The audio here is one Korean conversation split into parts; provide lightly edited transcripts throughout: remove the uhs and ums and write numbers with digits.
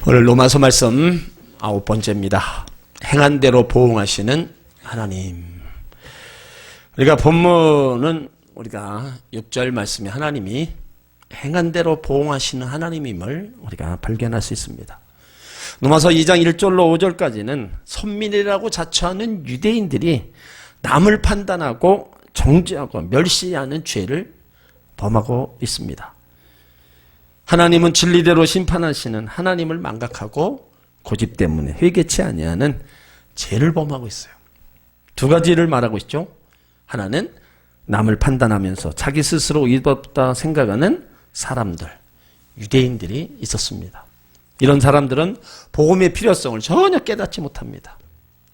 오늘 로마서 말씀 9번째입니다. 행한 대로 보응하시는 하나님. 우리가 본문은 우리가 6절 말씀에 하나님이 행한 대로 보응하시는 하나님임을 우리가 발견할 수 있습니다. 로마서 2장 1절로 5절까지는 선민이라고 자처하는 유대인들이 남을 판단하고 정죄하고 멸시하는 죄를 범하고 있습니다. 하나님은 진리대로 심판하시는 하나님을 망각하고 고집 때문에 회개치 아니하는 죄를 범하고 있어요. 두 가지를 말하고 있죠. 하나는 남을 판단하면서 자기 스스로 의롭다 생각하는 사람들, 유대인들이 있었습니다. 이런 사람들은 복음의 필요성을 전혀 깨닫지 못합니다.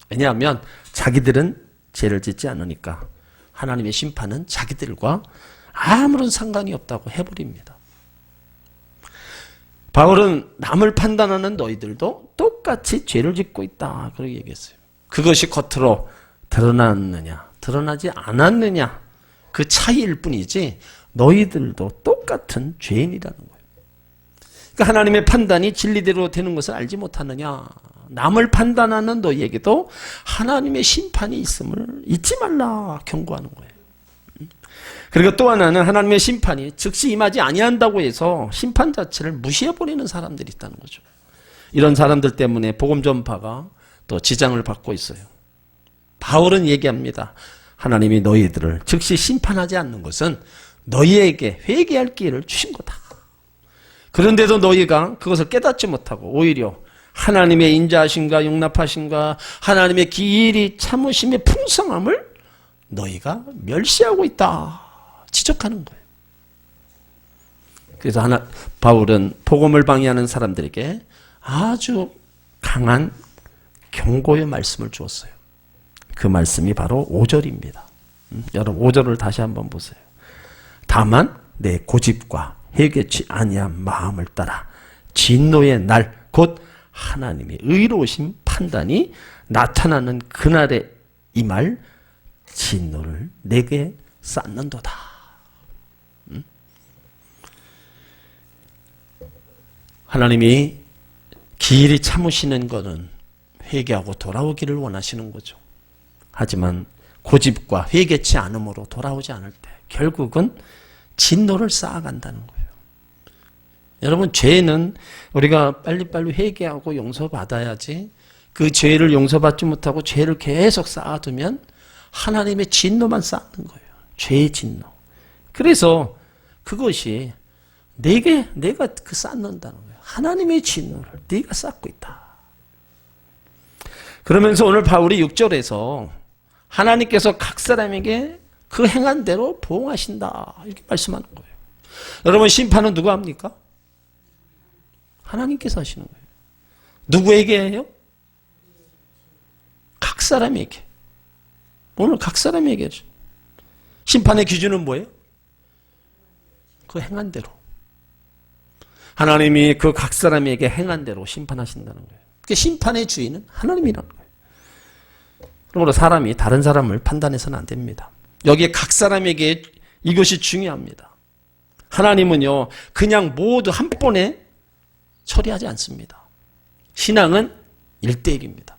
왜냐하면 자기들은 죄를 짓지 않으니까 하나님의 심판은 자기들과 아무런 상관이 없다고 해버립니다. 바울은 남을 판단하는 너희들도 똑같이 죄를 짓고 있다 그렇게 얘기했어요. 그것이 겉으로 드러났느냐 드러나지 않았느냐 그 차이일 뿐이지 너희들도 똑같은 죄인이라는 거예요. 그러니까 하나님의 판단이 진리대로 되는 것을 알지 못하느냐. 남을 판단하는 너희에게도 하나님의 심판이 있음을 잊지 말라 경고하는 거예요. 그리고 또 하나는 하나님의 심판이 즉시 임하지 아니한다고 해서 심판 자체를 무시해버리는 사람들이 있다는 거죠. 이런 사람들 때문에 복음 전파가 또 지장을 받고 있어요. 바울은 얘기합니다. 하나님이 너희들을 즉시 심판하지 않는 것은 너희에게 회개할 기회를 주신 거다. 그런데도 너희가 그것을 깨닫지 못하고 오히려 하나님의 인자하심과 용납하심과 하나님의 길이 참으심의 풍성함을 너희가 멸시하고 있다. 지적하는 거예요. 그래서 바울은 복음을 방해하는 사람들에게 아주 강한 경고의 말씀을 주었어요. 그 말씀이 바로 5절입니다. 여러분 5절을 다시 한번 보세요. 다만 내 고집과 회개치 아니한 마음을 따라 진노의 날 곧 하나님의 의로우신 판단이 나타나는 그날에 임할 진노를 내게 쌓는도다. 하나님이 길이 참으시는 것은 회개하고 돌아오기를 원하시는 거죠. 하지만 고집과 회개치 않음으로 돌아오지 않을 때 결국은 진노를 쌓아간다는 거예요. 여러분 죄는 우리가 빨리빨리 회개하고 용서받아야지 그 죄를 용서받지 못하고 죄를 계속 쌓아두면 하나님의 진노만 쌓는 거예요. 죄의 진노. 그래서 그것이 내가 그 쌓는다는 거예요. 하나님의 진노를 네가 쌓고 있다. 그러면서 오늘 바울이 6절에서 하나님께서 각 사람에게 그 행한 대로 보응하신다 이렇게 말씀하는 거예요. 여러분 심판은 누가 합니까? 하나님께서 하시는 거예요. 누구에게 해요? 각 사람에게. 오늘 각 사람에게 해죠. 심판의 기준은 뭐예요? 그 행한 대로. 하나님이 그 각 사람에게 행한 대로 심판하신다는 거예요. 그러니까 심판의 주인은 하나님이라는 거예요. 그러므로 사람이 다른 사람을 판단해서는 안 됩니다. 여기에 각 사람에게 이것이 중요합니다. 하나님은요 그냥 모두 한 번에 처리하지 않습니다. 신앙은 1대1입니다.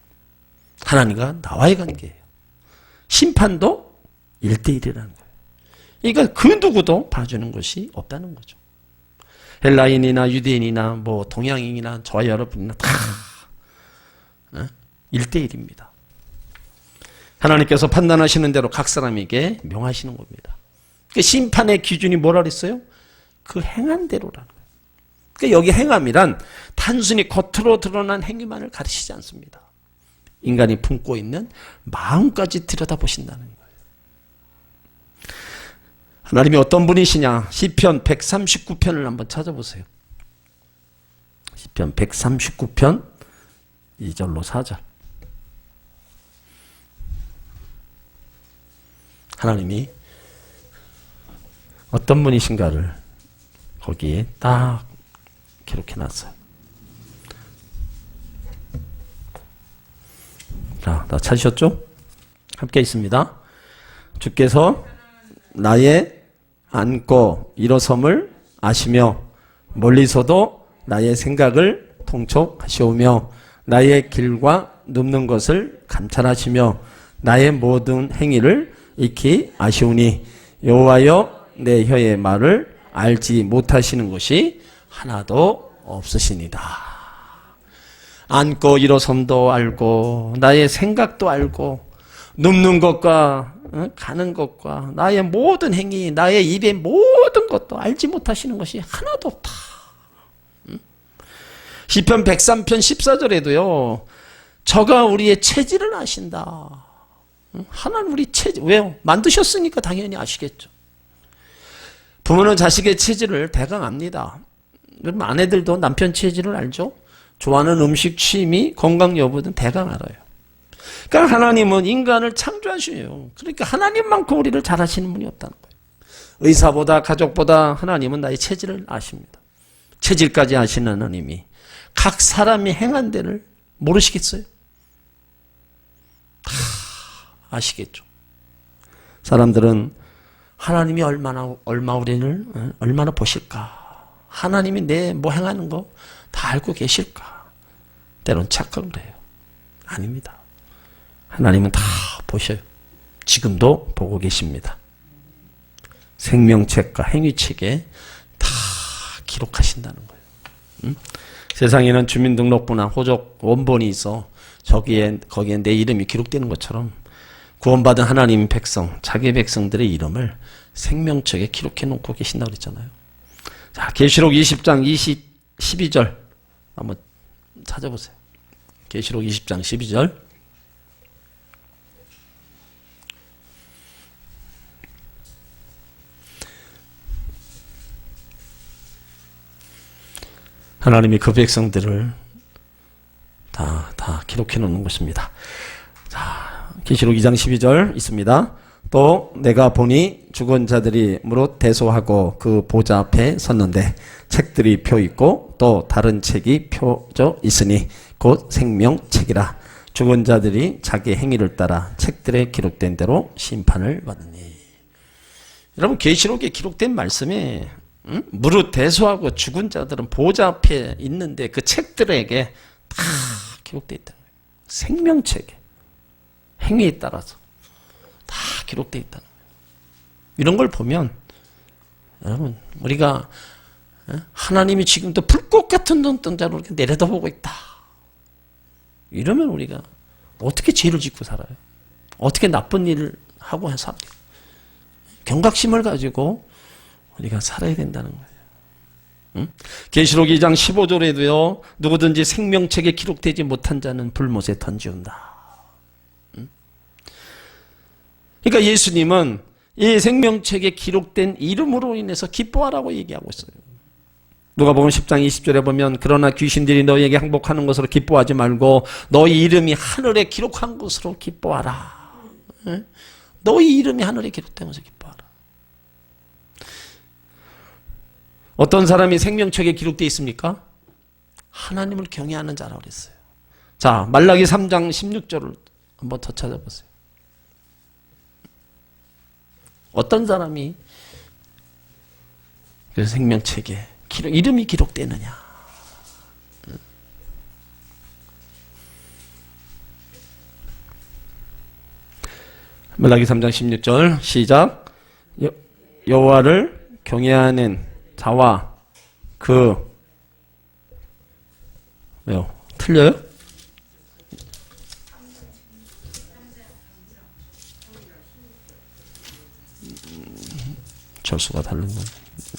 하나님과 나와의 관계예요. 심판도 1대1이라는 거예요. 그러니까 그 누구도 봐주는 것이 없다는 거죠. 헬라인이나 유대인이나 뭐 동양인이나 저와 여러분이나 다 1대1입니다. 하나님께서 판단하시는 대로 각 사람에게 명하시는 겁니다. 그 심판의 기준이 뭐라 그랬어요? 그 행한 대로라는 거예요. 그러니까 여기 행함이란 단순히 겉으로 드러난 행위만을 가르치지 않습니다. 인간이 품고 있는 마음까지 들여다보신다는 거예요. 하나님이 어떤 분이시냐? 시편 139편을 한번 찾아보세요. 시편 139편 2절로 4절. 하나님이 어떤 분이신가를 거기에 딱 기록해놨어요. 자, 다 찾으셨죠? 함께 있습니다. 주께서 나의 앉고 일어섬을 아시며 멀리서도 나의 생각을 통촉하시오며 나의 길과 눕는 것을 감찰하시며 나의 모든 행위를 익히 아시오니 여호와여 내 혀의 말을 알지 못하시는 것이 하나도 없으시니다. 앉고 일어섬도 알고 나의 생각도 알고 눕는 것과 가는 것과 나의 모든 행위, 나의 입의 모든 것도 알지 못하시는 것이 하나도 없다. 시편 103편 14절에도요. 저가 우리의 체질을 아신다. 하나님 우리 체질, 왜요? 만드셨으니까 당연히 아시겠죠. 부모는 자식의 체질을 대강 압니다. 그럼 아내들도 남편 체질을 알죠? 좋아하는 음식, 취미, 건강 여부는 대강 알아요. 그러니까 하나님은 인간을 창조하시요. 그러니까 하나님만큼 우리를 잘 아시는 분이 없다는 거예요. 의사보다 가족보다 하나님은 나의 체질을 아십니다. 체질까지 아시는 하나님이 각 사람이 행한 데를 모르시겠어요? 다 아시겠죠. 사람들은 하나님이 얼마 우리를 얼마나 보실까? 하나님이 내 뭐 행하는 거 다 알고 계실까? 때론 착각을 해요. 아닙니다. 하나님은 다 보셔요. 지금도 보고 계십니다. 생명책과 행위책에 다 기록하신다는 거예요. 세상에는 주민등록부나 호적 원본이 있어 거기에 내 이름이 기록되는 것처럼 구원받은 하나님 백성, 자기 백성들의 이름을 생명책에 기록해 놓고 계신다고 그랬잖아요. 자, 계시록 20장 12절 한번 찾아보세요. 계시록 20장 12절. 하나님이 그 백성들을 다 기록해 놓는 것입니다. 자, 계시록 2장 12절 있습니다. 또 내가 보니 죽은 자들이 무릇 대소하고 그 보좌 앞에 섰는데 책들이 펴 있고 또 다른 책이 펴져 있으니 곧 생명책이라. 죽은 자들이 자기 행위를 따라 책들에 기록된 대로 심판을 받으니. 여러분, 계시록에 기록된 말씀에 무릇 대소하고 죽은 자들은 보좌 앞에 있는데 그 책들에게 다 기록되어 있다는 거예요. 생명책에 행위에 따라서 다 기록되어 있다는 거예요. 이런 걸 보면 여러분, 우리가 하나님이 지금도 불꽃 같은 눈동자로 이렇게 내려다보고 있다. 이러면 우리가 어떻게 죄를 짓고 살아요? 어떻게 나쁜 일을 하고 살아요? 경각심을 가지고 우리가 살아야 된다는 거예요. 계시록 2장 15절에도요. 누구든지 생명책에 기록되지 못한 자는 불못에 던지운다. 그러니까 예수님은 이 생명책에 기록된 이름으로 인해서 기뻐하라고 얘기하고 있어요. 누가복음 10장 20절에 보면 그러나 귀신들이 너희에게 항복하는 것으로 기뻐하지 말고 너희 이름이 하늘에 기록한 것으로 기뻐하라. 너희 이름이 하늘에 기록된 것으로 기뻐하라. 어떤 사람이 생명책에 기록되어 있습니까? 하나님을 경외하는 자라고 그랬어요. 자, 말라기 3장 16절을 한번 더 찾아보세요. 어떤 사람이 그 생명책에 이름이 기록되느냐? 말라기 3장 16절 시작. 여호와를 경외하는 자와 왜요? 틀려요? 절수가 다른 건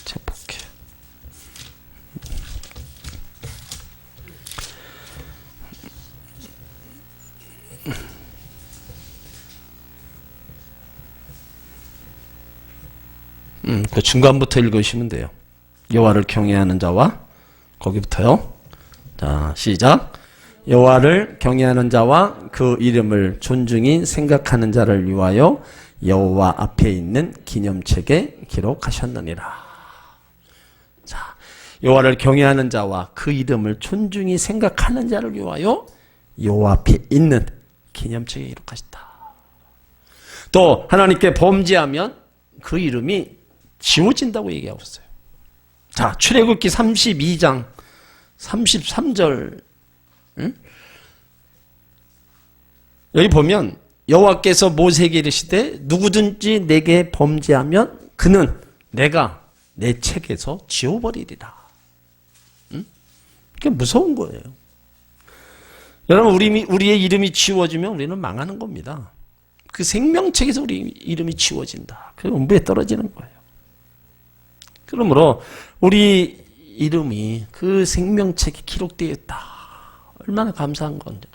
제가 볼게요. 그 중간부터 읽으시면 돼요. 여호와를 경외하는 자와 거기부터요. 자, 시작. 여호와를 경외하는 자와 그 이름을 존중히 생각하는 자를 위하여 여호와 앞에 있는 기념책에 기록하셨느니라. 자, 여호와를 경외하는 자와 그 이름을 존중히 생각하는 자를 위하여 여호와 앞에 있는 기념책에 기록하셨다. 또 하나님께 범죄하면 그 이름이 지워진다고 얘기하고 있어요. 자, 출애굽기 32장 33절 여기 보면 여호와께서 모세에게 이르시되 누구든지 내게 범죄하면 그는 내가 내 책에서 지워버리리라. 그게 무서운 거예요. 여러분 우리의 이름이 지워지면 우리는 망하는 겁니다. 그 생명책에서 우리 이름이 지워진다. 그 음부에 떨어지는 거예요. 그러므로 우리 이름이 그 생명책에 기록되어 있다. 얼마나 감사한 건데.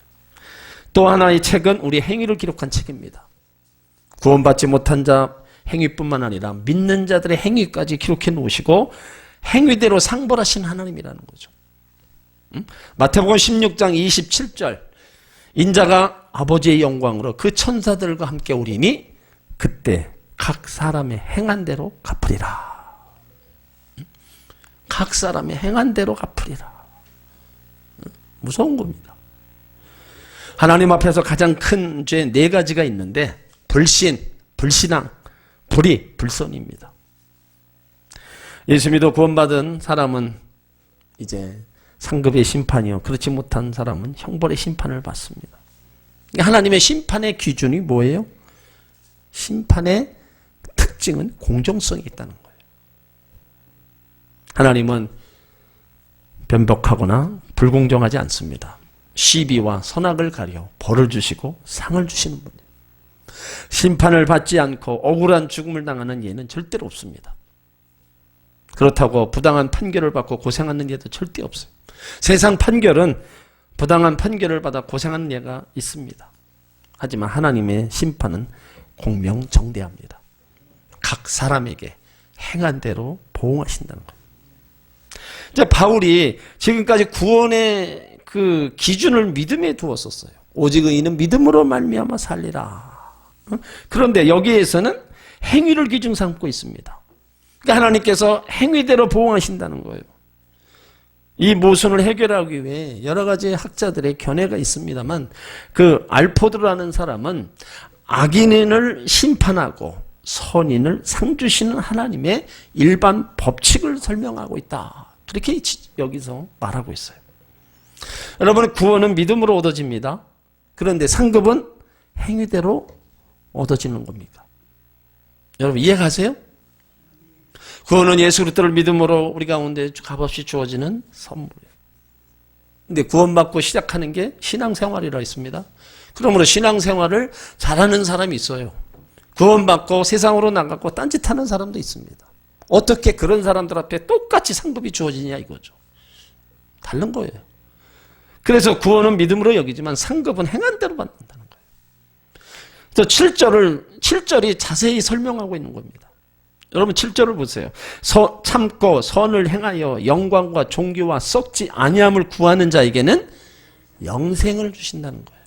또 하나의 책은 우리 행위를 기록한 책입니다. 구원받지 못한 자 행위뿐만 아니라 믿는 자들의 행위까지 기록해 놓으시고 행위대로 상벌하신 하나님이라는 거죠. 마태복음 16장 27절 인자가 아버지의 영광으로 그 천사들과 함께 오리니 그때 각 사람의 행한 대로 갚으리라. 각 사람의 행한 대로 갚으리라. 무서운 겁니다. 하나님 앞에서 가장 큰 죄 4가지가 있는데 불신, 불신앙, 불의, 불선입니다. 예수 믿어 구원받은 사람은 이제 상급의 심판이요. 그렇지 못한 사람은 형벌의 심판을 받습니다. 하나님의 심판의 기준이 뭐예요? 심판의 특징은 공정성이 있다는 거예요. 하나님은 변덕하거나 불공정하지 않습니다. 시비와 선악을 가려 벌을 주시고 상을 주시는 분이에요. 심판을 받지 않고 억울한 죽음을 당하는 예는 절대로 없습니다. 그렇다고 부당한 판결을 받고 고생하는 예도 절대 없어요. 세상 판결은 부당한 판결을 받아 고생하는 예가 있습니다. 하지만 하나님의 심판은 공명정대합니다. 각 사람에게 행한 대로 보응하신다는 거예요. 이제 바울이 지금까지 구원의 그 기준을 믿음에 두었었어요. 오직 의인은 믿음으로 말미암아 살리라. 그런데 여기에서는 행위를 기준 삼고 있습니다. 그러니까 하나님께서 행위대로 보응하신다는 거예요. 이 모순을 해결하기 위해 여러 가지 학자들의 견해가 있습니다만 그 알포드라는 사람은 악인을 심판하고 선인을 상 주시는 하나님의 일반 법칙을 설명하고 있다. 그렇게 여기서 말하고 있어요. 여러분 구원은 믿음으로 얻어집니다. 그런데 상급은 행위대로 얻어지는 겁니다. 여러분 이해가세요? 구원은 예수 그리스도를 믿음으로 우리 가운데 값없이 주어지는 선물이에요. 근데 구원받고 시작하는 게 신앙생활이라 했습니다. 그러므로 신앙생활을 잘하는 사람이 있어요. 구원받고 세상으로 나가고 딴짓하는 사람도 있습니다. 어떻게 그런 사람들 앞에 똑같이 상급이 주어지냐 이거죠. 다른 거예요. 그래서 구원은 믿음으로 여기지만 상급은 행한 대로 받는다는 거예요. 그래서 7절이 자세히 설명하고 있는 겁니다. 여러분 7절을 보세요. 참고 선을 행하여 영광과 존귀와 썩지 아니함을 구하는 자에게는 영생을 주신다는 거예요.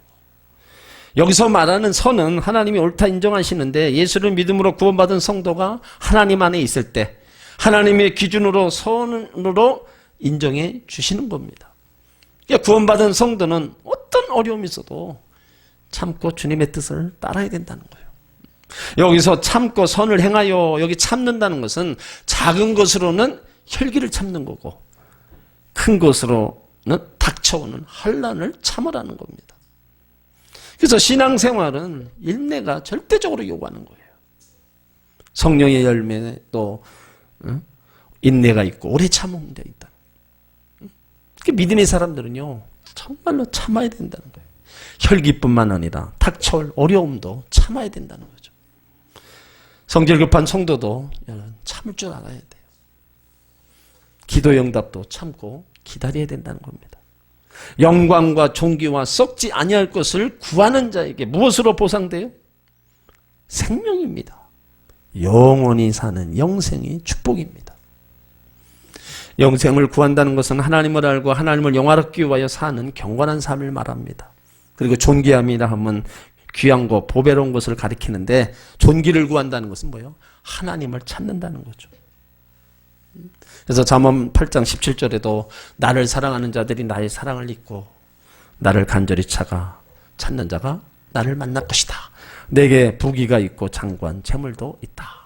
여기서 말하는 선은 하나님이 옳다 인정하시는데 예수를 믿음으로 구원받은 성도가 하나님 안에 있을 때 하나님의 기준으로 선으로 인정해 주시는 겁니다. 그러니까 구원받은 성도는 어떤 어려움이 있어도 참고 주님의 뜻을 따라야 된다는 거예요. 여기서 참고 선을 행하여 여기 참는다는 것은 작은 것으로는 혈기를 참는 거고 큰 것으로는 닥쳐오는 환난을 참으라는 겁니다. 그래서 신앙생활은 인내가 절대적으로 요구하는 거예요. 성령의 열매도 인내가 있고 오래 참음이 있다. 믿음의 사람들은요 정말로 참아야 된다는 거예요. 혈기뿐만 아니라 닥쳐올 어려움도 참아야 된다는 거죠. 성질 급한 성도도 참을 줄 알아야 돼요. 기도 응답도 참고 기다려야 된다는 겁니다. 영광과 존귀와 썩지 아니할 것을 구하는 자에게 무엇으로 보상돼요? 생명입니다. 영원히 사는 영생이 축복입니다. 영생을 구한다는 것은 하나님을 알고 하나님을 영화롭게 위하여 사는 경건한 삶을 말합니다. 그리고 존귀함이라 하면 귀한 것, 보배로운 것을 가리키는데 존귀를 구한다는 것은 뭐예요? 하나님을 찾는다는 거죠. 그래서 잠언 8장 17절에도 나를 사랑하는 자들이 나의 사랑을 잊고 나를 간절히 찾는 자가 나를 만날 것이다. 내게 부귀가 있고 장관, 재물도 있다.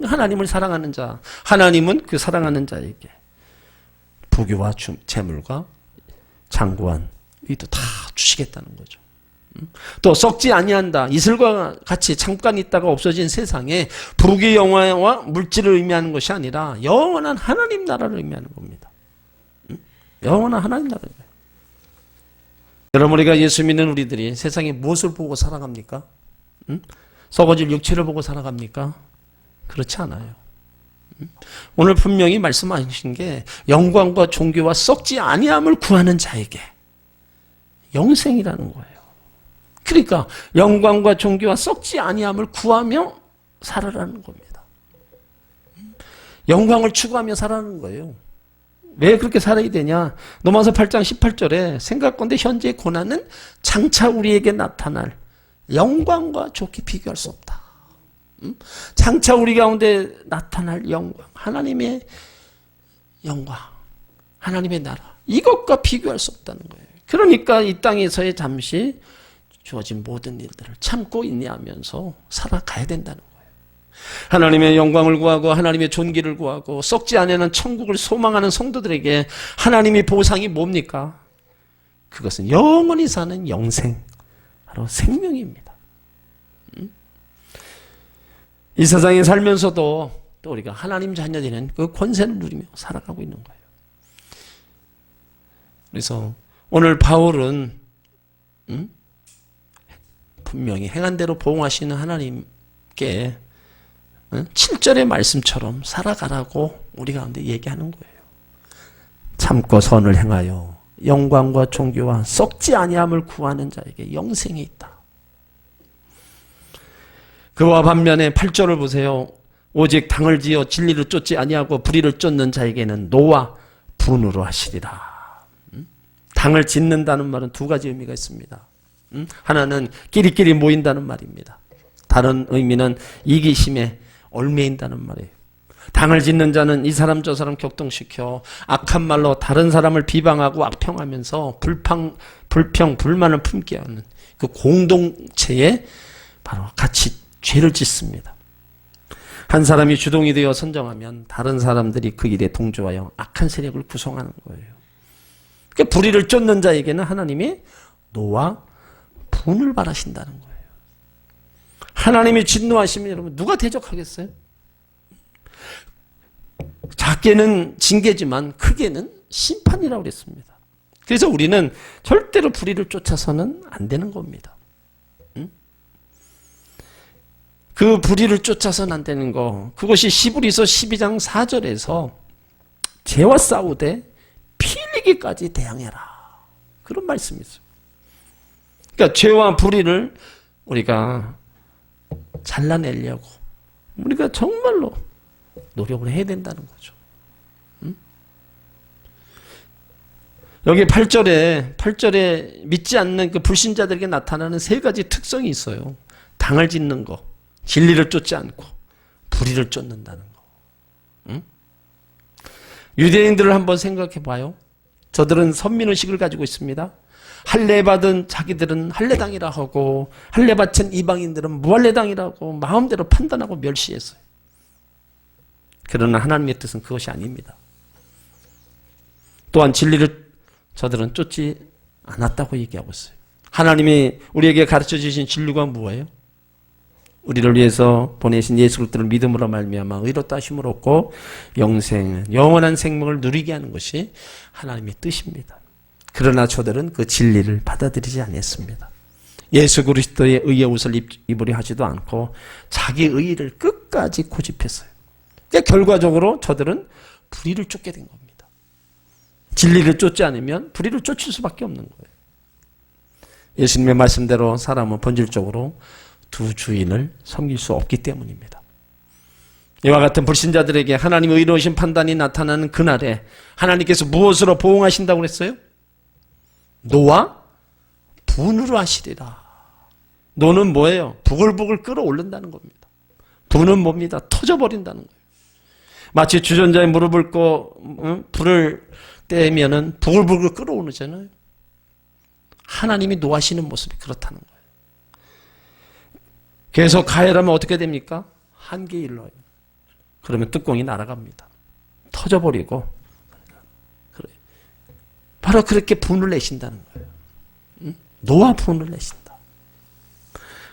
하나님을 사랑하는 자, 하나님은 그 사랑하는 자에게 부귀와 재물과 장구한 이도 다 주시겠다는 거죠. 또 썩지 아니한다. 이슬과 같이 잠깐 있다가 없어진 세상에 부귀 영화와 물질을 의미하는 것이 아니라 영원한 하나님 나라를 의미하는 겁니다. 영원한 하나님 나라를. 여러분, 우리가 예수 믿는 우리들이 세상에 무엇을 보고 살아갑니까? 썩어질 육체를 보고 살아갑니까? 그렇지 않아요. 오늘 분명히 말씀하신 게 영광과 존귀와 썩지 아니함을 구하는 자에게 영생이라는 거예요. 그러니까 영광과 존귀와 썩지 아니함을 구하며 살아라는 겁니다. 영광을 추구하며 살아라는 거예요. 왜 그렇게 살아야 되냐? 로마서 8장 18절에 생각건대 현재의 고난은 장차 우리에게 나타날 영광과 좋게 비교할 수 없다. 장차 우리 가운데 나타날 영광, 하나님의 영광, 하나님의 나라, 이것과 비교할 수 없다는 거예요. 그러니까 이 땅에서의 잠시 주어진 모든 일들을 참고 인내하면서 살아가야 된다는 거예요. 하나님의 영광을 구하고 하나님의 존귀를 구하고 썩지 않는 천국을 소망하는 성도들에게 하나님의 보상이 뭡니까? 그것은 영원히 사는 영생, 바로 생명입니다. 이 세상에 살면서도 또 우리가 하나님 자녀되는 그 권세를 누리며 살아가고 있는 거예요. 그래서 오늘 바울은 분명히 행한 대로 보응하시는 하나님께 7절의 말씀처럼 살아가라고 우리 가운데 얘기하는 거예요. 참고 선을 행하여 영광과 존귀와 썩지 아니함을 구하는 자에게 영생이 있다. 그와 반면에 8절을 보세요. 오직 당을 지어 진리를 쫓지 아니하고 불의를 쫓는 자에게는 노와 분으로 하시리라. 당을 짓는다는 말은 두 가지 의미가 있습니다. 하나는 끼리끼리 모인다는 말입니다. 다른 의미는 이기심에 얽매인다는 말이에요. 당을 짓는 자는 이 사람 저 사람 격동시켜 악한 말로 다른 사람을 비방하고 악평하면서 불평, 불만을 품게 하는 그 공동체에 바로 같이 죄를 짓습니다. 한 사람이 주동이 되어 선정하면 다른 사람들이 그 일에 동조하여 악한 세력을 구성하는 거예요. 그러니까 불의를 쫓는 자에게는 하나님이 노와 분을 바라신다는 거예요. 하나님이 진노하시면 여러분 누가 대적하겠어요? 작게는 징계지만 크게는 심판이라고 그랬습니다. 그래서 우리는 절대로 불의를 쫓아서는 안 되는 겁니다. 그 불의를 쫓아서는 안 되는 거, 그것이 히브리서 12장 4절에서 죄와 싸우되 피 흘리기까지 대항해라, 그런 말씀이 있어요. 그러니까 죄와 불의를 우리가 잘라내려고 우리가 정말로 노력을 해야 된다는 거죠. 여기 8절에 믿지 않는 그 불신자들에게 나타나는 세 가지 특성이 있어요. 당을 짓는 거, 진리를 쫓지 않고 불의를 쫓는다는 거. 유대인들을 한번 생각해 봐요. 저들은 선민의식을 가지고 있습니다. 할례받은 자기들은 할례당이라 하고 할례받은 이방인들은 무할례당이라고 마음대로 판단하고 멸시했어요. 그러나 하나님의 뜻은 그것이 아닙니다. 또한 진리를 저들은 쫓지 않았다고 얘기하고 있어요. 하나님이 우리에게 가르쳐 주신 진리가 뭐예요? 우리를 위해서 보내신 예수 그리스도를 믿음으로 말미암아 의롭다 하심을 얻고 영생은 영원한 생명을 누리게 하는 것이 하나님의 뜻입니다. 그러나 저들은 그 진리를 받아들이지 않았습니다. 예수 그리스도의 의의 옷을 입으려 하지도 않고 자기 의의를 끝까지 고집했어요. 그러니까 결과적으로 저들은 불의를 쫓게 된 겁니다. 진리를 쫓지 않으면 불의를 쫓을 수밖에 없는 거예요. 예수님의 말씀대로 사람은 본질적으로 두 주인을 섬길 수 없기 때문입니다. 이와 같은 불신자들에게 하나님의 의로우신 판단이 나타나는 그날에 하나님께서 무엇으로 보응하신다고 그랬어요? 노와 분으로 하시리라. 노는 뭐예요? 부글부글 끓어오른다는 겁니다. 분은 뭡니다? 터져버린다는 거예요. 마치 주전자에 물을 붓고 불을 떼면은 부글부글 끓어오르잖아요. 하나님이 노하시는 모습이 그렇다는 거예요. 계속 가열하면 어떻게 됩니까? 한계에 일러요. 그러면 뚜껑이 날아갑니다. 터져버리고 그래요. 바로 그렇게 분을 내신다는 거예요. 노아 분을 내신다.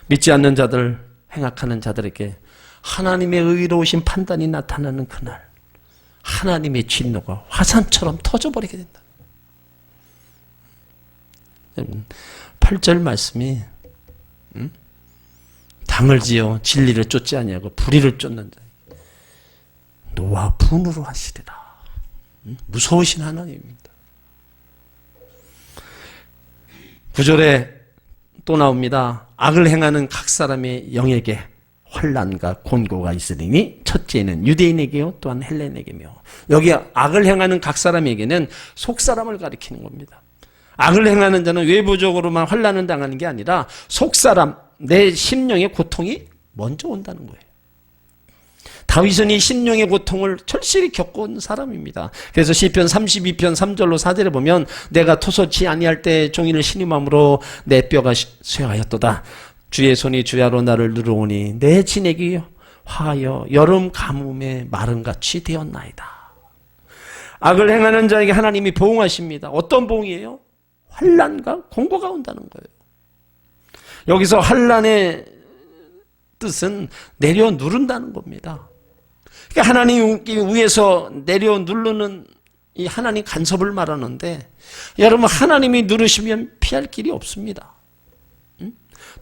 믿지 않는 자들, 행악하는 자들에게 하나님의 의로우신 판단이 나타나는 그날 하나님의 진노가 화산처럼 터져버리게 된다. 8절 말씀이 당을 지어 진리를 쫓지 아니하고 불의를 쫓는 자 노아 분으로 하시리라. 무서우신 하나님입니다. 9절에 또 나옵니다. 악을 행하는 각 사람의 영에게 환난과 곤고가 있으리니 첫째는 유대인에게요 또한 헬레인에게며. 여기 악을 행하는 각 사람에게는 속 사람을 가리키는 겁니다. 악을 행하는 자는 외부적으로만 환난을 당하는 게 아니라 속 사람, 내 심령의 고통이 먼저 온다는 거예요. 다윗은 이 심령의 고통을 절실히 겪어온 사람입니다. 그래서 시편 32편 3절로 4절에 보면 내가 토소치 아니할 때 종이를 신음함으로 내 뼈가 쇠하였도다. 주의 손이 주야로 나를 누르오니 내 진액이 화하여 여름 가뭄에 마름같이 되었나이다. 악을 행하는 자에게 하나님이 보응하십니다. 어떤 보응이에요? 환난과 공고가 온다는 거예요. 여기서 환난의 뜻은 내려 누른다는 겁니다. 그러니까 하나님 위에서 내려 누르는 이 하나님 간섭을 말하는데 여러분 하나님이 누르시면 피할 길이 없습니다.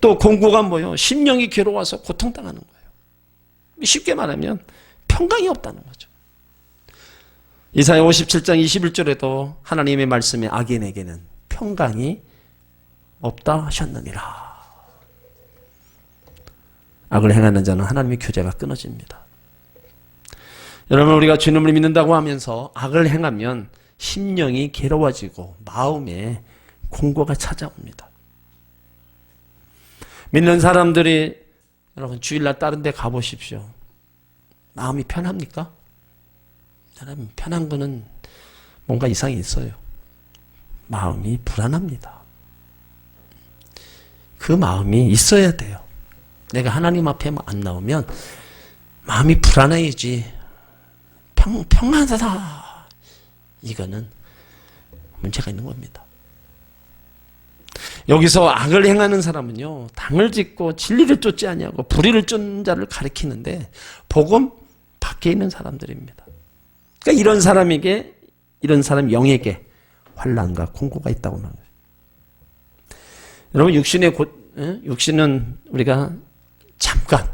또 공고가 뭐예요? 심령이 괴로워서 고통당하는 거예요. 쉽게 말하면 평강이 없다는 거죠. 이사야 57장 21절에도 하나님의 말씀에 악인에게는 평강이 없다 하셨느니라. 악을 행하는 자는 하나님의 교제가 끊어집니다. 여러분 우리가 주님을 믿는다고 하면서 악을 행하면 심령이 괴로워지고 마음에 공고가 찾아옵니다. 믿는 사람들이 여러분 주일날 다른 데 가보십시오. 마음이 편합니까? 여러분 편한 거는 뭔가 이상이 있어요. 마음이 불안합니다. 그 마음이 있어야 돼요. 내가 하나님 앞에 안 나오면 마음이 불안해야지. 평안하다. 이거는 문제가 있는 겁니다. 여기서 악을 행하는 사람은요, 당을 짓고 진리를 쫓지 아니하고 불의를 쫓는 자를 가리키는데 복음 밖에 있는 사람들입니다. 그러니까 이런 사람 영에게 환난과 공고가 있다고 말합니다. 여러분 육신은 우리가 잠깐.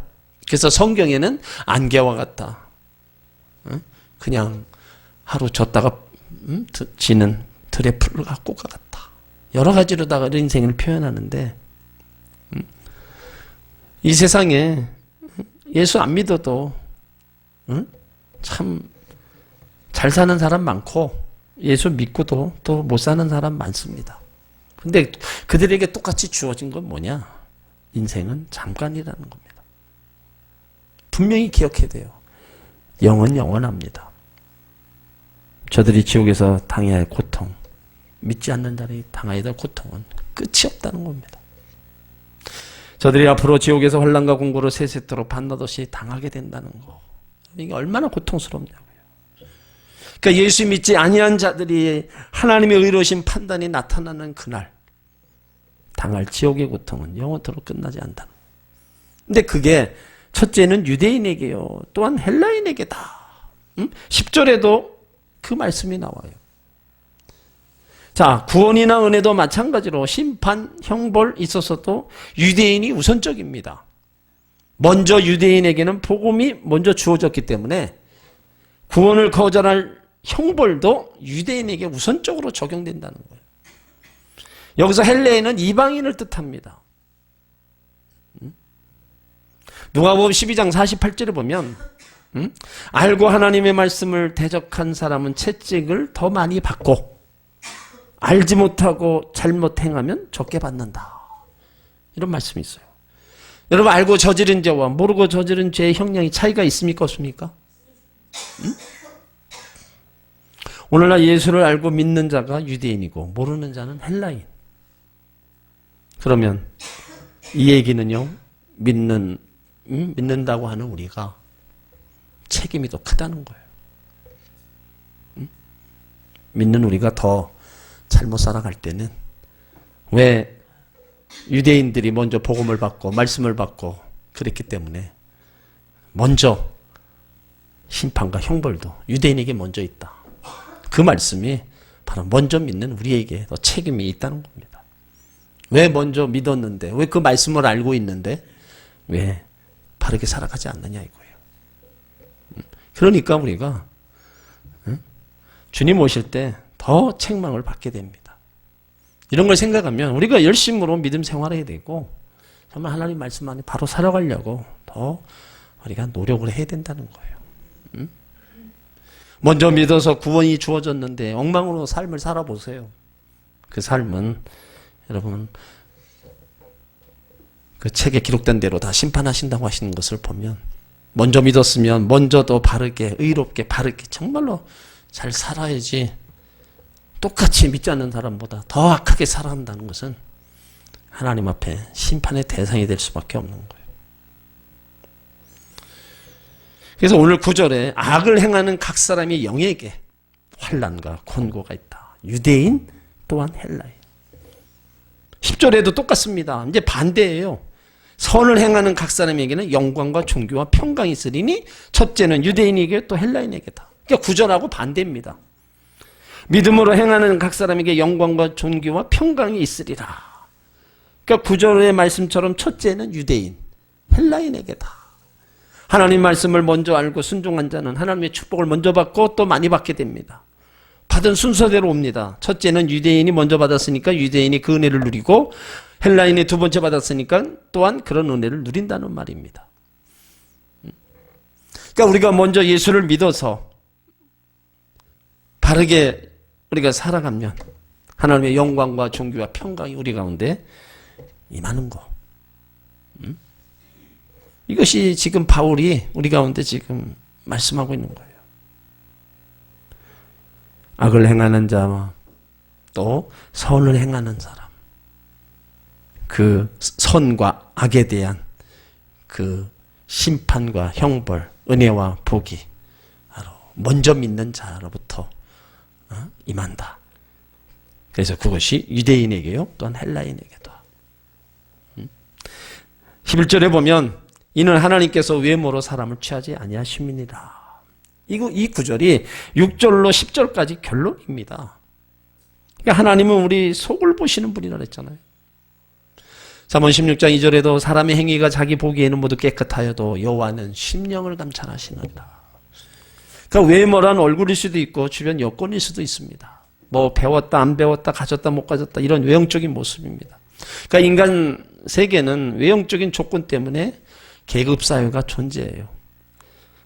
그래서 성경에는 안개와 같다. 그냥 하루 졌다가 지는 들의 풀과 꽃과 같다. 여러 가지로다가 인생을 표현하는데 이 세상에 예수 안 믿어도 참 잘 사는 사람 많고 예수 믿고도 또 못 사는 사람 많습니다. 근데 그들에게 똑같이 주어진 건 뭐냐? 인생은 잠깐이라는 겁니다. 분명히 기억해야 돼요. 영은 영원합니다. 저들이 지옥에서 당해야 할 고통, 믿지 않는 자들이 당해야 할 고통은 끝이 없다는 겁니다. 저들이 앞으로 지옥에서 환난과 공고를 세세토록 밤낮없이 당하게 된다는 거. 이게 얼마나 고통스럽냐고요. 그러니까 예수 믿지 아니한 자들이 하나님의 의로우신 판단이 나타나는 그날 당할 지옥의 고통은 영원토록 끝나지 않다는 거예요. 근데 그게 첫째는 유대인에게요. 또한 헬라인에게다. 10절에도 그 말씀이 나와요. 자, 구원이나 은혜도 마찬가지로 심판, 형벌 있어서도 유대인이 우선적입니다. 먼저 유대인에게는 복음이 먼저 주어졌기 때문에 구원을 거절할 형벌도 유대인에게 우선적으로 적용된다는 거예요. 여기서 헬레인은 이방인을 뜻합니다. 누가복음 12장 48절에 보면 알고 하나님의 말씀을 대적한 사람은 채찍을 더 많이 받고 알지 못하고 잘못 행하면 적게 받는다. 이런 말씀이 있어요. 여러분 알고 저지른 죄와 모르고 저지른 죄의 형량이 차이가 있습니까? 없습니까? 오늘날 예수를 알고 믿는 자가 유대인이고 모르는 자는 헬라인. 그러면 이 얘기는요. 믿는다고 하는 우리가 책임이 더 크다는 거예요. 믿는 우리가 더 잘못 살아갈 때는 왜 유대인들이 먼저 복음을 받고 말씀을 받고 그랬기 때문에 먼저 심판과 형벌도 유대인에게 먼저 있다. 그 말씀이 바로 먼저 믿는 우리에게 더 책임이 있다는 겁니다. 왜 먼저 믿었는데, 왜 그 말씀을 알고 있는데 왜 바르게 살아가지 않느냐 이거예요. 그러니까 우리가 주님 오실 때 더 책망을 받게 됩니다. 이런 걸 생각하면 우리가 열심으로 믿음 생활해야 되고 정말 하나님 말씀 안에 바로 살아가려고 더 우리가 노력을 해야 된다는 거예요. 먼저 믿어서 구원이 주어졌는데 엉망으로 삶을 살아보세요. 그 삶은 여러분 그 책에 기록된 대로 다 심판하신다고 하시는 것을 보면 먼저 믿었으면 먼저 더 바르게 의롭게 바르게 정말로 잘 살아야지 똑같이 믿지 않는 사람보다 더 악하게 살아간다는 것은 하나님 앞에 심판의 대상이 될 수밖에 없는 거예요. 그래서 오늘 9절에 악을 행하는 각 사람이 영에게 환난과 권고가 있다. 유대인 또한 헬라인. 10절에도 똑같습니다. 이제 반대예요. 선을 행하는 각 사람에게는 영광과 존귀와 평강이 있으리니 첫째는 유대인에게 또 헬라인에게다. 그러니까 9절하고 반대입니다. 믿음으로 행하는 각 사람에게 영광과 존귀와 평강이 있으리라. 그러니까 9절의 말씀처럼 첫째는 유대인, 헬라인에게다. 하나님 말씀을 먼저 알고 순종한 자는 하나님의 축복을 먼저 받고 또 많이 받게 됩니다. 받은 순서대로 옵니다. 첫째는 유대인이 먼저 받았으니까 유대인이 그 은혜를 누리고 헬라인이 두 번째 받았으니까 또한 그런 은혜를 누린다는 말입니다. 그러니까 우리가 먼저 예수를 믿어서 바르게 우리가 살아가면 하나님의 영광과 존귀와 평강이 우리 가운데 임하는 거. 이것이 지금 바울이 우리 가운데 지금 말씀하고 있는 거예요. 악을 행하는 자와 또 선을 행하는 사람. 그 선과 악에 대한 그 심판과 형벌, 은혜와 복이 바로 먼저 믿는 자로부터 임한다. 그래서 그것이 유대인에게요, 또한 헬라인에게도. 11절에 보면 이는 하나님께서 외모로 사람을 취하지 아니하심이니라. 이 구절이 6절로 10절까지 결론입니다. 그러니까 하나님은 우리 속을 보시는 분이라 그랬잖아요. 잠언 16장 2절에도 사람의 행위가 자기 보기에는 모두 깨끗하여도 여호와는 심령을 감찰하시느니라. 그러니까 외모란 얼굴일 수도 있고 주변 여건일 수도 있습니다. 뭐 배웠다 안 배웠다 가졌다 못 가졌다 이런 외형적인 모습입니다. 그러니까 인간 세계는 외형적인 조건 때문에 계급 사회가 존재해요.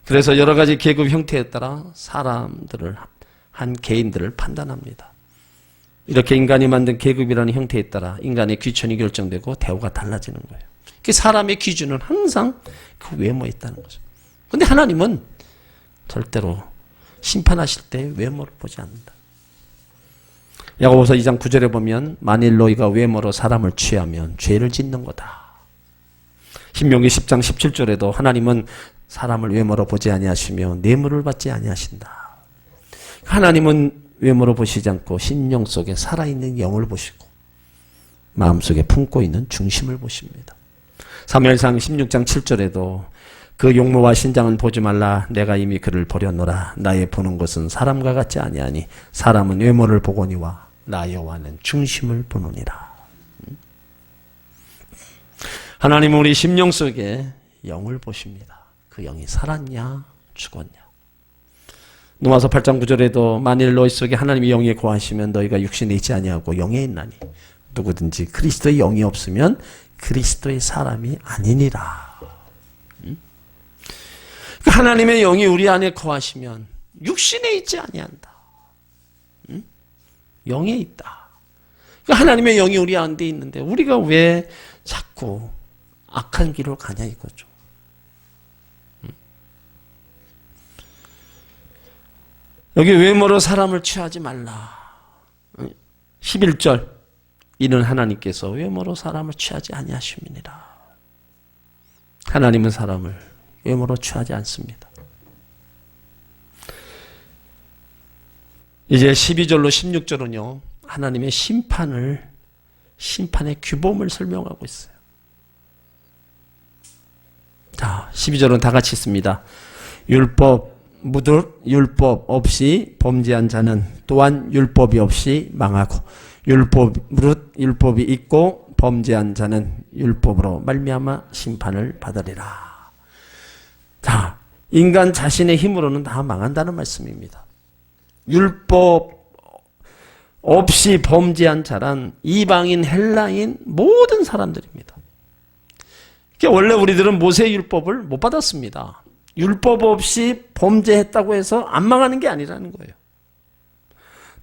그래서 여러 가지 계급 형태에 따라 사람들을 한 개인들을 판단합니다. 이렇게 인간이 만든 계급이라는 형태에 따라 인간의 귀천이 결정되고 대우가 달라지는 거예요. 사람의 기준은 항상 그 외모에 있다는 거죠. 그런데 하나님은 절대로 심판하실 때 외모를 보지 않는다. 야고보서 2장 9절에 보면 만일 너희가 외모로 사람을 취하면 죄를 짓는 거다. 신명기 10장 17절에도 하나님은 사람을 외모로 보지 아니하시며 뇌물을 받지 아니하신다. 하나님은 외모로 보시지 않고 심령 속에 살아있는 영을 보시고 마음속에 품고 있는 중심을 보십니다. 사무엘상 16장 7절에도 그 용모와 신장은 보지 말라. 내가 이미 그를 버렸노라. 나의 보는 것은 사람과 같지 아니하니 사람은 외모를 보거니와 나 여호와는 중심을 보느니라. 하나님은 우리 심령 속에 영을 보십니다. 그 영이 살았냐 죽었냐. 로마서 8장 9절에도 만일 너희 속에 하나님의 영이 거하시면 너희가 육신에 있지 아니하고 영에 있나니 누구든지 그리스도의 영이 없으면 그리스도의 사람이 아니니라. 하나님의 영이 우리 안에 거하시면 육신에 있지 아니한다. 영에 있다. 하나님의 영이 우리 안에 있는데 우리가 왜 자꾸 악한 길을 가냐 이거죠. '여기 외모로 사람을 취하지 말라. 11절 이는 하나님께서 외모로 사람을 취하지 아니하심이니라. 하나님은 사람을 외모로 취하지 않습니다. 이제 12절로 16절은요. 하나님의 심판의 규범을 설명하고 있어요. 자, 12절은 다 같이 있습니다. 율법 없이 범죄한 자는 또한 율법이 없이 망하고 율법이 있고 범죄한 자는 율법으로 말미암아 심판을 받으리라. 자, 인간 자신의 힘으로는 다 망한다는 말씀입니다. 율법 없이 범죄한 자란 이방인, 헬라인 모든 사람들입니다. 그러니까 원래 우리들은 모세의 율법을 못 받았습니다. 율법 없이 범죄했다고 해서 안 망하는 게 아니라는 거예요.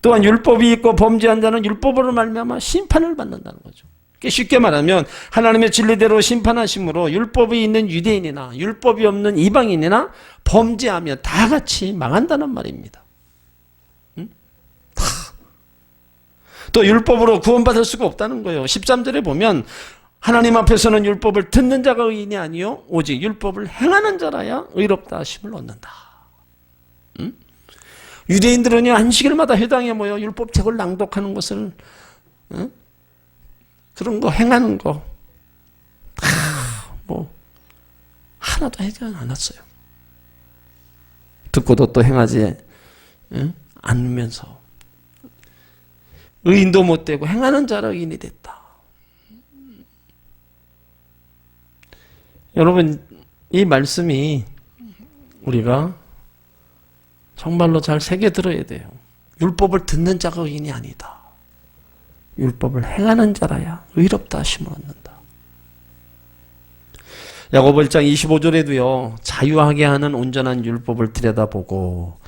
또한 율법이 있고 범죄한 자는 율법으로 말미암아 심판을 받는다는 거죠. 쉽게 말하면 하나님의 진리대로 심판하심으로 율법이 있는 유대인이나 율법이 없는 이방인이나 범죄하면 다 같이 망한다는 말입니다. 또 율법으로 구원받을 수가 없다는 거예요. 13절에 보면 하나님 앞에서는 율법을 듣는 자가 의인이 아니요 오직 율법을 행하는 자라야 의롭다 하심을 얻는다. 유대인들은요, 안식일마다 회당에 모여 율법책을 낭독하는 것을 그런 거 행하는 거 하나도 하지 않았어요. 듣고도 또 행하지 않으면서 의인도 못 되고 행하는 자라 의인이 됐다. 여러분, 이 말씀이 우리가 정말로 잘 새겨들어야 돼요. 율법을 듣는 자가 의인이 아니다. 율법을 행하는 자라야 의롭다 하심을 얻는다. 야고보 1장 25절에도요. 자유하게 하는 온전한 율법을 들여다보고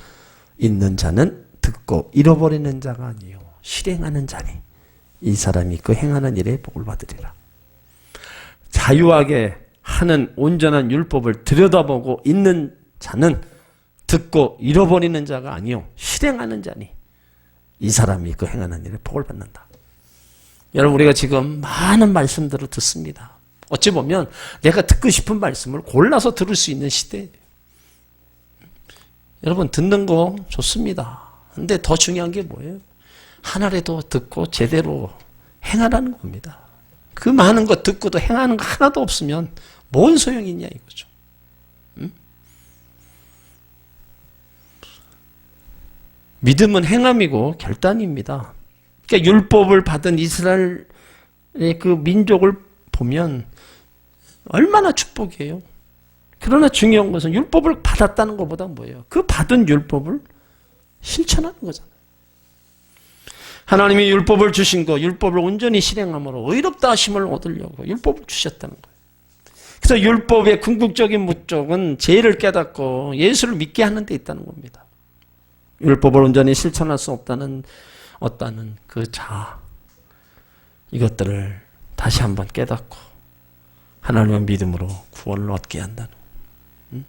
있는 자는 듣고 잃어버리는 자가 아니요 실행하는 자니 이 사람이 그 행하는 일에 복을 받으리라. 자유하게 하는 온전한 율법을 들여다보고 있는 자는 듣고 잃어버리는 자가 아니요 실행하는 자니 이 사람이 그 행하는 일에 복을 받는다. 여러분, 우리가 지금 많은 말씀들을 듣습니다. 어찌 보면 내가 듣고 싶은 말씀을 골라서 들을 수 있는 시대예요. 여러분, 듣는 거 좋습니다. 근데 더 중요한 게 뭐예요? 하나라도 듣고 제대로 행하라는 겁니다. 그 많은 거 듣고도 행하는 거 하나도 없으면 뭔 소용이 있냐 이거죠. 믿음은 행함이고 결단입니다. 그러니까 율법을 받은 이스라엘의 그 민족을 보면 얼마나 축복이에요. 그러나 중요한 것은 율법을 받았다는 것보다 뭐예요? 그 받은 율법을 실천하는 거잖아요. 하나님이 율법을 주신 거, 율법을 온전히 실행함으로 의롭다 하심을 얻으려고 율법을 주셨다는 거예요. 그래서 율법의 궁극적인 목적은 죄를 깨닫고 예수를 믿게 하는 데 있다는 겁니다. 율법을 온전히 실천할 수 없다는 그 자아, 이것들을 다시 한번 깨닫고 하나님의 믿음으로 구원을 얻게 한다는 거예요.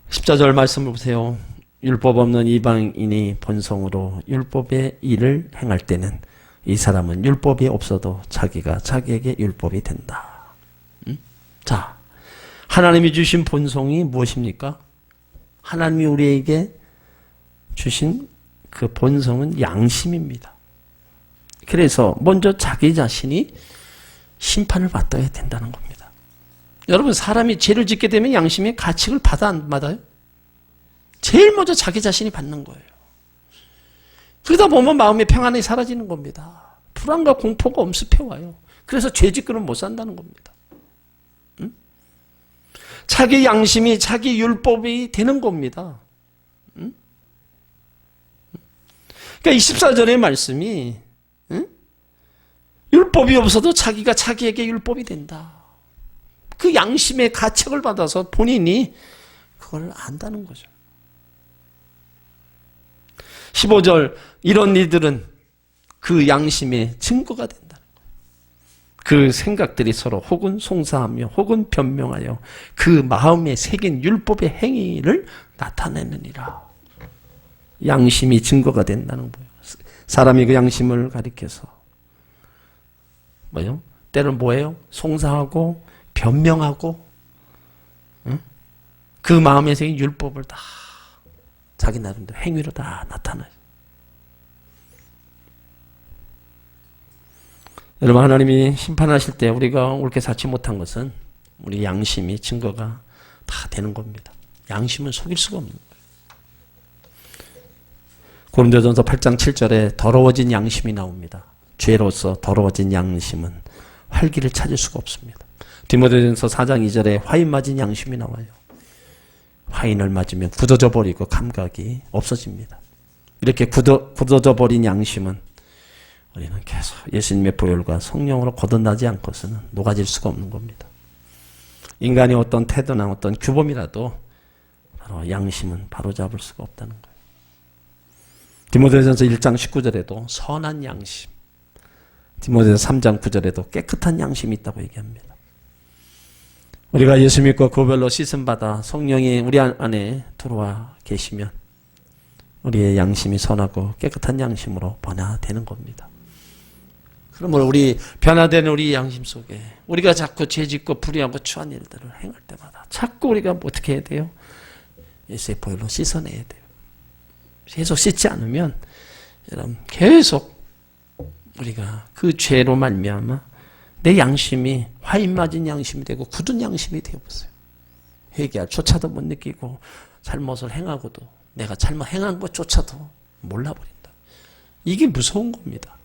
14절 말씀을 보세요. 율법 없는 이방인이 본성으로 율법의 일을 행할 때는 이 사람은 율법이 없어도 자기가 자기에게 율법이 된다. 자, 하나님이 주신 본성이 무엇입니까? 하나님이 우리에게 주신 그 본성은 양심입니다. 그래서 먼저 자기 자신이 심판을 받아야 된다는 겁니다. 여러분, 사람이 죄를 짓게 되면 양심의 가책을 받아 안 받아요? 제일 먼저 자기 자신이 받는 거예요. 그러다 보면 마음의 평안이 사라지는 겁니다. 불안과 공포가 엄습해와요. 그래서 죄짓고는 못 산다는 겁니다. 자기 양심이 자기 율법이 되는 겁니다. 그러니까 24절의 말씀이 율법이 없어도 자기가 자기에게 율법이 된다. 그 양심의 가책을 받아서 본인이 그걸 안다는 거죠. 15절, 이런 이들은 그 양심의 증거가 된다는 거예요. 그 생각들이 서로 혹은 송사하며 혹은 변명하여 그 마음에 새긴 율법의 행위를 나타내느니라. 양심이 증거가 된다는 거예요. 사람이 그 양심을 가리켜서 뭐요? 때는 뭐예요? 송사하고 변명하고 그 마음에 새긴 율법을 다 자기 나름대로 행위로 다 나타나요. 여러분, 하나님이 심판하실 때 우리가 옳게 사지 못한 것은 우리 양심이 증거가 다 되는 겁니다. 양심은 속일 수가 없는 거예요. 고린도전서 8장 7절에 더러워진 양심이 나옵니다. 죄로서 더러워진 양심은 활기를 찾을 수가 없습니다. 디모데전서 4장 2절에 화인 맞은 양심이 나와요. 화인을 맞으면 굳어져 버리고 감각이 없어집니다. 이렇게 굳어져 버린 양심은 우리는 계속 예수님의 보혈과 성령으로 거듭나지 않고서는 녹아질 수가 없는 겁니다. 인간이 어떤 태도나 어떤 규범이라도 바로 양심은 바로잡을 수가 없다는 거예요. 디모데전서 1장 19절에도 선한 양심, 디모데전서 3장 9절에도 깨끗한 양심이 있다고 얘기합니다. 우리가 예수 믿고 그별로 씻음받아 성령이 우리 안에 들어와 계시면 우리의 양심이 선하고 깨끗한 양심으로 변화되는 겁니다. 그러면 우리 변화되는 우리 양심 속에 우리가 자꾸 죄짓고 불의하고 추한 일들을 행할 때마다 자꾸 우리가 어떻게 해야 돼요? 예수의 보혈로 씻어내야 돼요. 계속 씻지 않으면 여러분 계속 우리가 그 죄로 말미암아 내 양심이 화인 맞은 양심이 되고 굳은 양심이 되어버렸어요. 회개할 조차도 못 느끼고 잘못을 행하고도 내가 잘못 행한 것조차도 몰라버린다. 이게 무서운 겁니다.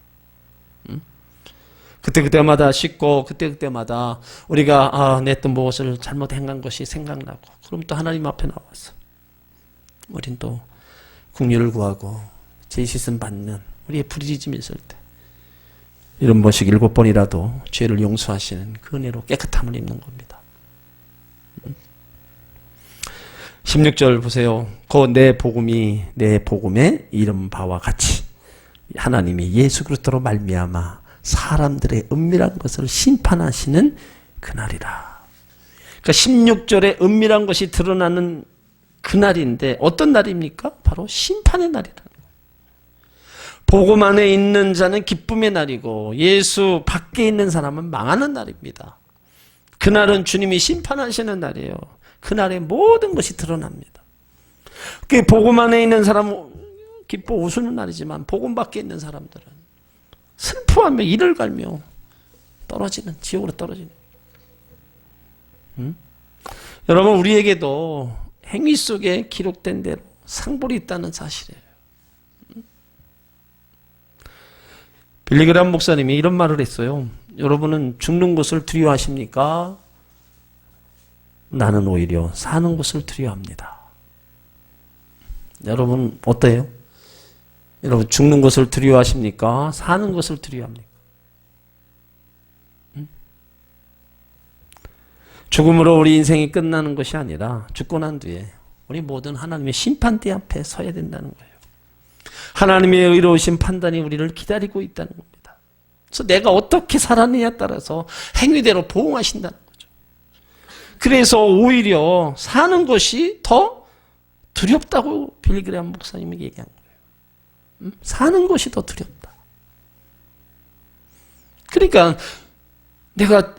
그때마다 씻고 그때마다 우리가 내 또 무엇을 잘못 행한 것이 생각나고 그럼 또 하나님 앞에 나와서 우린 또 긍휼을 구하고 죄 씻음 받는 우리의 부르짖음이 있을 때 이런 번씩 7번이라도 죄를 용서하시는 그 은혜로 깨끗함을 입는 겁니다. 16절 보세요. 내 복음이 내 복음의 이른 바와 같이 하나님이 예수 그리스도로 말미암아 사람들의 은밀한 것을 심판하시는 그날이라. 그러니까 16절에 은밀한 것이 드러나는 그날인데 어떤 날입니까? 바로 심판의 날이라는 거예요. 복음 안에 있는 자는 기쁨의 날이고 예수 밖에 있는 사람은 망하는 날입니다. 그날은 주님이 심판하시는 날이에요. 그날에 모든 것이 드러납니다. 그 복음 안에 있는 사람은 기뻐 웃는 날이지만 복음 밖에 있는 사람들은 슬퍼하며 이를 갈며 떨어지는 지옥으로 떨어지는. 여러분 우리에게도 행위 속에 기록된 대로 상벌이 있다는 사실이에요. 빌리그람 목사님이 이런 말을 했어요. 여러분은 죽는 것을 두려워하십니까? 나는 오히려 사는 것을 두려워합니다. 여러분 어때요? 여러분 죽는 것을 두려워하십니까? 사는 것을 두려워합니까? 죽음으로 우리 인생이 끝나는 것이 아니라 죽고 난 뒤에 우리 모든 하나님의 심판대 앞에 서야 된다는 거예요. 하나님의 의로우신 판단이 우리를 기다리고 있다는 겁니다. 그래서 내가 어떻게 살았느냐에 따라서 행위대로 보응하신다는 거죠. 그래서 오히려 사는 것이 더 두렵다고 빌리그람 목사님이 얘기한 거예요. 사는 것이 더 두렵다. 그러니까 내가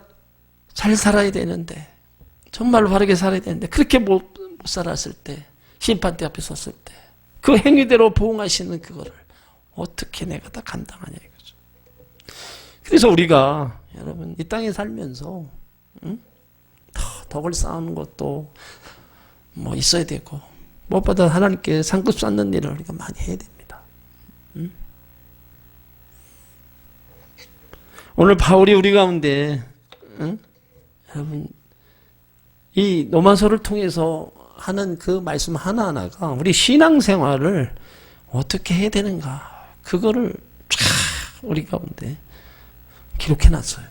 잘 살아야 되는데 정말로 바르게 살아야 되는데 그렇게 못 살았을 때 심판대 앞에 섰을 때 그 행위대로 보응하시는 그거를 어떻게 내가 다 감당하냐 이거죠. 그래서 우리가 여러분 이 땅에 살면서 덕을 쌓는 것도 뭐 있어야 되고 무엇보다 하나님께 상급 쌓는 일을 우리가 많이 해야 됩니다. 오늘 바울이 우리 가운데 여러분 이 로마서를 통해서 하는 그 말씀 하나하나가 우리 신앙생활을 어떻게 해야 되는가 그거를 쫙 우리 가운데 기록해놨어요.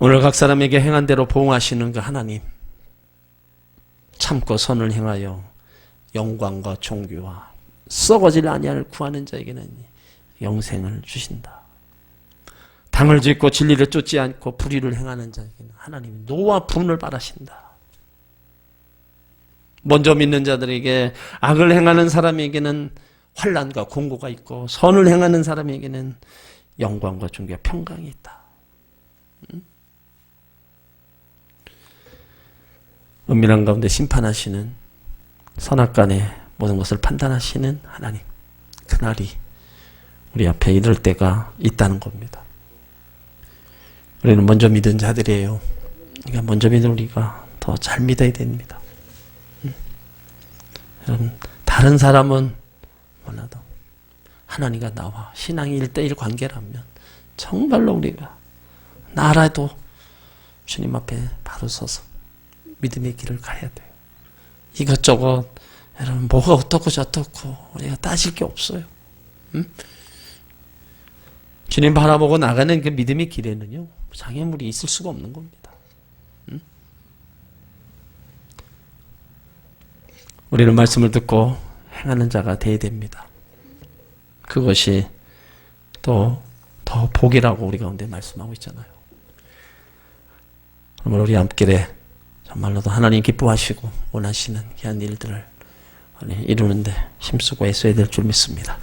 오늘 각 사람에게 행한 대로 보응하시는 그 하나님 참고 선을 행하여 영광과 존귀와 썩어질 아니할 구하는 자에게는 영생을 주신다. 당을 짓고 진리를 쫓지 않고 불의를 행하는 자에게는 하나님이 노와 분을 바라신다. 먼저 믿는 자들에게 악을 행하는 사람에게는 환난과 공고가 있고 선을 행하는 사람에게는 영광과 존귀와 평강이 있다. 은밀한 가운데 심판하시는 선악간의 모든 것을 판단하시는 하나님, 그날이 우리 앞에 이를 때가 있다는 겁니다. 우리는 먼저 믿은 자들이에요. 그러니까 먼저 믿은 우리가 더 잘 믿어야 됩니다. 여러분, 다른 사람은 몰라도 하나님과 나와 신앙이 1:1 관계라면 정말로 우리가 나라도 주님 앞에 바로 서서 믿음의 길을 가야 돼요. 이것저것 여러분 뭐가 어떻고 저떻고 우리가 따질 게 없어요. 주님 바라보고 나가는 그 믿음의 길에는요 장애물이 있을 수가 없는 겁니다. 우리는 말씀을 듣고 행하는 자가 되어야 됩니다. 그것이 또 더 복이라고 우리 가운데 말씀하고 있잖아요. 그러면 우리 앞길에 정말로도 하나님 기뻐하시고 원하시는 귀한 일들을 이루는데 힘쓰고 애써야 될 줄 믿습니다.